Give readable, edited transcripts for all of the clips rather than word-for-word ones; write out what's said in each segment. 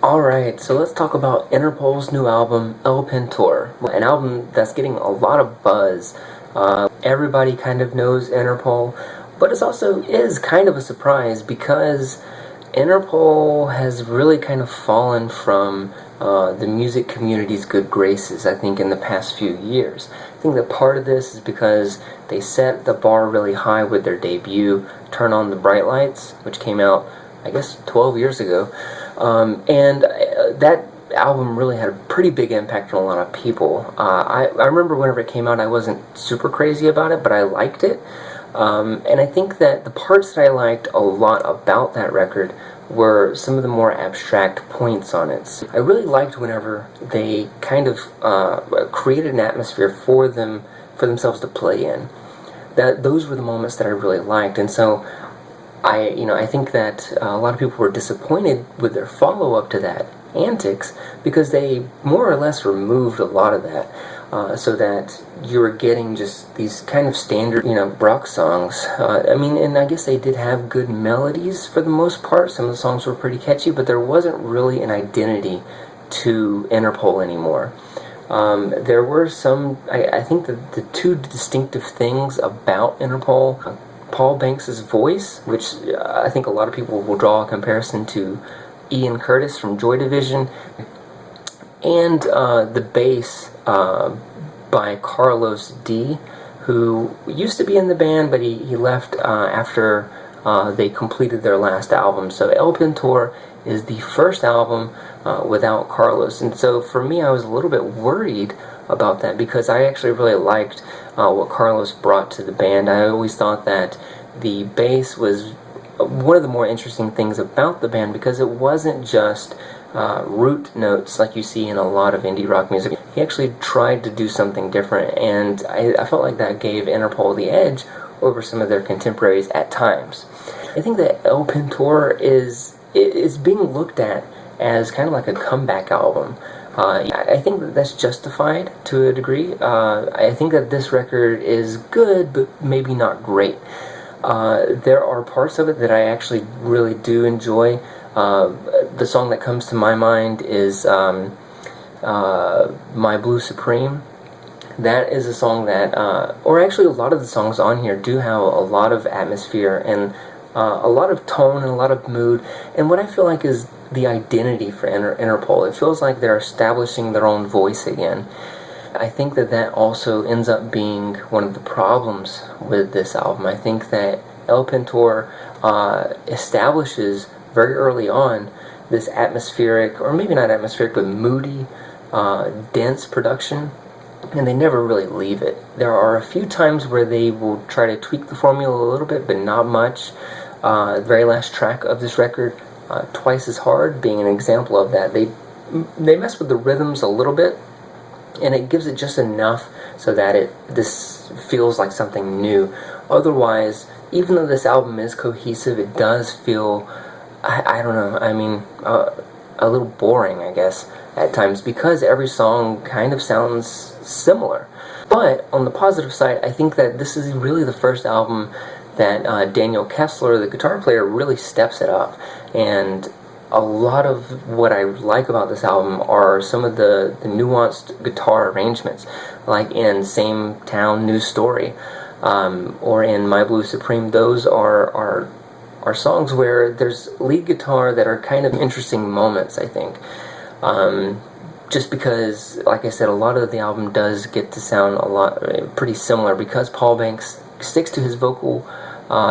Alright, so let's talk about Interpol's new album, El Pintor. An album that's getting a lot of buzz. Everybody kind of knows Interpol, but it also is kind of a surprise because Interpol has really kind of fallen from the music community's good graces, I think, in the past few years. I think that part of this is because they set the bar really high with their debut, Turn on the Bright Lights, which came out, I guess, 12 years ago. And that album really had a pretty big impact on a lot of people. I remember whenever it came out, I wasn't super crazy about it, but I liked it. And I think that the parts that I liked a lot about that record were some of the more abstract points on it. I really liked whenever they kind of created an atmosphere for themselves to play in. Those were the moments that I really liked, and so I think that a lot of people were disappointed with their follow-up to that, Antics, because they more or less removed a lot of that, so that you were getting just these kind of standard, rock songs. And I guess they did have good melodies for the most part. Some of the songs were pretty catchy, but there wasn't really an identity to Interpol anymore. There were some, I think that the two distinctive things about Interpol, Paul Banks' voice, which I think a lot of people will draw a comparison to Ian Curtis from Joy Division, and the bass by Carlos D, who used to be in the band, but he left after they completed their last album. So El Pintor is the first album without Carlos, and so for me, I was a little bit worried about that because I actually really liked what Carlos brought to the band. I always thought that the bass was one of the more interesting things about the band because it wasn't just root notes like you see in a lot of indie rock music. He actually tried to do something different, and I felt like that gave Interpol the edge over some of their contemporaries at times. I think that El Pintor is being looked at as kind of like a comeback album. I think that that's justified to a degree. I think that this record is good, but maybe not great. There are parts of it that I actually really do enjoy. The song that comes to my mind is My Blue Supreme. That is a song that, or actually a lot of the songs on here do have a lot of atmosphere and a lot of tone and a lot of mood, and what I feel like is the identity for Interpol. It feels like they're establishing their own voice again. I think that that also ends up being one of the problems with this album. I think that El Pintor establishes very early on this atmospheric, or maybe not atmospheric, but moody, dense production, and they never really leave it. There are a few times where they will try to tweak the formula a little bit, but not much. The very last track of this record, Twice as Hard, being an example of that. They mess with the rhythms a little bit, and it gives it just enough so that this feels like something new. Otherwise, even though this album is cohesive, it does feel, I don't know, a little boring, I guess, at times, because every song kind of sounds similar. But on the positive side, I think that this is really the first album that Daniel Kessler, the guitar player, really steps it up. And a lot of what I like about this album are some of the nuanced guitar arrangements, like in Same Town, New Story, or in My Blue Supreme. Those are songs where there's lead guitar that are kind of interesting moments, I think. Just because, like I said, a lot of the album does get to sound pretty similar because Paul Banks sticks to his vocal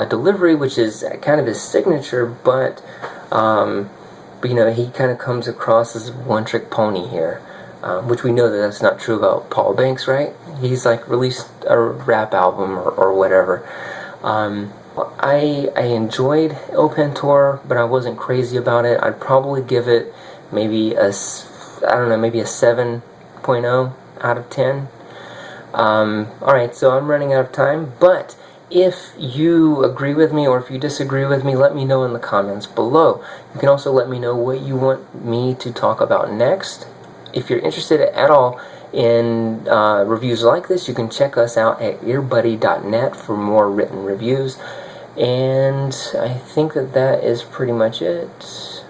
delivery, which is kind of his signature, but he kind of comes across as a one-trick pony here, which we know that that's not true about Paul Banks, right? He's released a rap album or whatever. I enjoyed El Pintor, but I wasn't crazy about it. I'd probably give it maybe a 7.0 out of 10. Alright, so I'm running out of time, but if you agree with me or if you disagree with me, let me know in the comments below. You can also let me know what you want me to talk about next. If you're interested at all in reviews like this, you can check us out at earbuddy.net for more written reviews. And I think that is pretty much it.